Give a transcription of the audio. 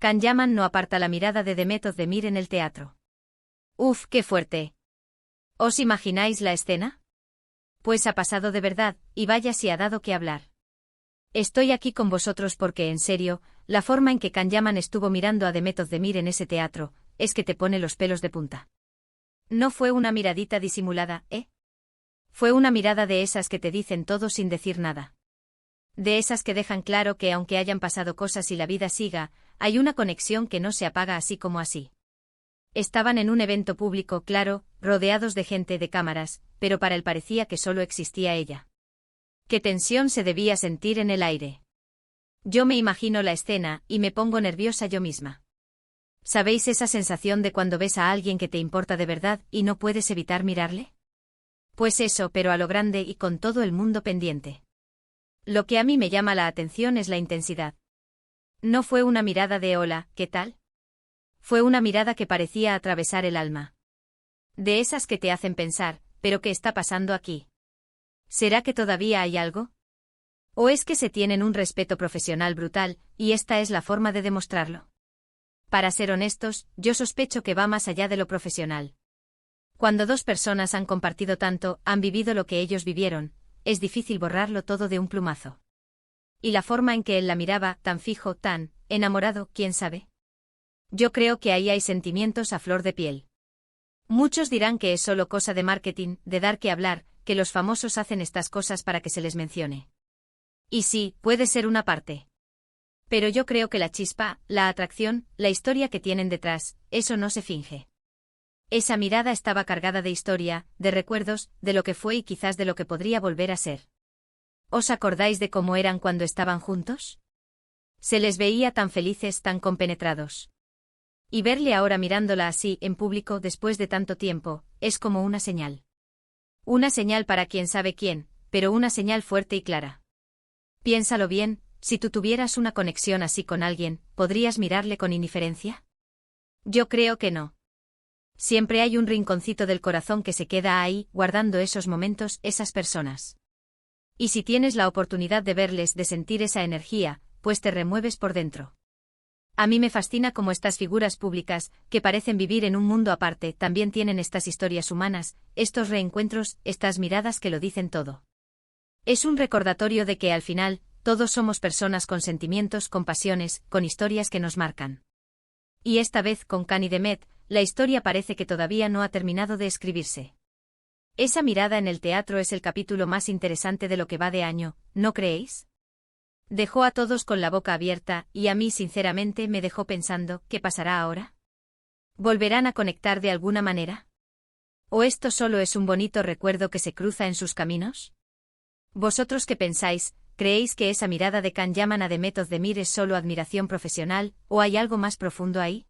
Can Yaman no aparta la mirada de Demet Özdemir en el teatro. Uf, qué fuerte. ¿Os imagináis la escena? Pues ha pasado de verdad, y vaya si ha dado que hablar. Estoy aquí con vosotros porque, en serio, la forma en que Can Yaman estuvo mirando a Demet Özdemir en ese teatro, es que te pone los pelos de punta. No fue una miradita disimulada, ¿eh? Fue una mirada de esas que te dicen todo sin decir nada. De esas que dejan claro que aunque hayan pasado cosas y la vida siga, hay una conexión que no se apaga así como así. Estaban en un evento público, claro, rodeados de gente, de cámaras, pero para él parecía que solo existía ella. Qué tensión se debía sentir en el aire. Yo me imagino la escena, y me pongo nerviosa yo misma. ¿Sabéis esa sensación de cuando ves a alguien que te importa de verdad y no puedes evitar mirarle? Pues eso, pero a lo grande y con todo el mundo pendiente. Lo que a mí me llama la atención es la intensidad. No fue una mirada de hola, ¿qué tal? Fue una mirada que parecía atravesar el alma. De esas que te hacen pensar, ¿pero qué está pasando aquí? ¿Será que todavía hay algo? ¿O es que se tienen un respeto profesional brutal, y esta es la forma de demostrarlo? Para ser honestos, yo sospecho que va más allá de lo profesional. Cuando dos personas han compartido tanto, han vivido lo que ellos vivieron, es difícil borrarlo todo de un plumazo. Y la forma en que él la miraba, tan fijo, tan enamorado, ¿quién sabe? Yo creo que ahí hay sentimientos a flor de piel. Muchos dirán que es solo cosa de marketing, de dar que hablar, que los famosos hacen estas cosas para que se les mencione. Y sí, puede ser una parte. Pero yo creo que la chispa, la atracción, la historia que tienen detrás, eso no se finge. Esa mirada estaba cargada de historia, de recuerdos, de lo que fue y quizás de lo que podría volver a ser. ¿Os acordáis de cómo eran cuando estaban juntos? Se les veía tan felices, tan compenetrados. Y verle ahora mirándola así, en público, después de tanto tiempo, es como una señal. Una señal para quién sabe quién, pero una señal fuerte y clara. Piénsalo bien, si tú tuvieras una conexión así con alguien, ¿podrías mirarle con indiferencia? Yo creo que no. Siempre hay un rinconcito del corazón que se queda ahí, guardando esos momentos, esas personas. Y si tienes la oportunidad de verles, de sentir esa energía, pues te remueves por dentro. A mí me fascina cómo estas figuras públicas, que parecen vivir en un mundo aparte, también tienen estas historias humanas, estos reencuentros, estas miradas que lo dicen todo. Es un recordatorio de que al final, todos somos personas con sentimientos, con pasiones, con historias que nos marcan. Y esta vez con Can y Demet, la historia parece que todavía no ha terminado de escribirse. Esa mirada en el teatro es el capítulo más interesante de lo que va de año, ¿no creéis? Dejó a todos con la boca abierta, y a mí sinceramente me dejó pensando, ¿qué pasará ahora? ¿Volverán a conectar de alguna manera? ¿O esto solo es un bonito recuerdo que se cruza en sus caminos? ¿Vosotros qué pensáis? ¿Creéis que esa mirada de Can Yaman a Demet Özdemir es solo admiración profesional, o hay algo más profundo ahí?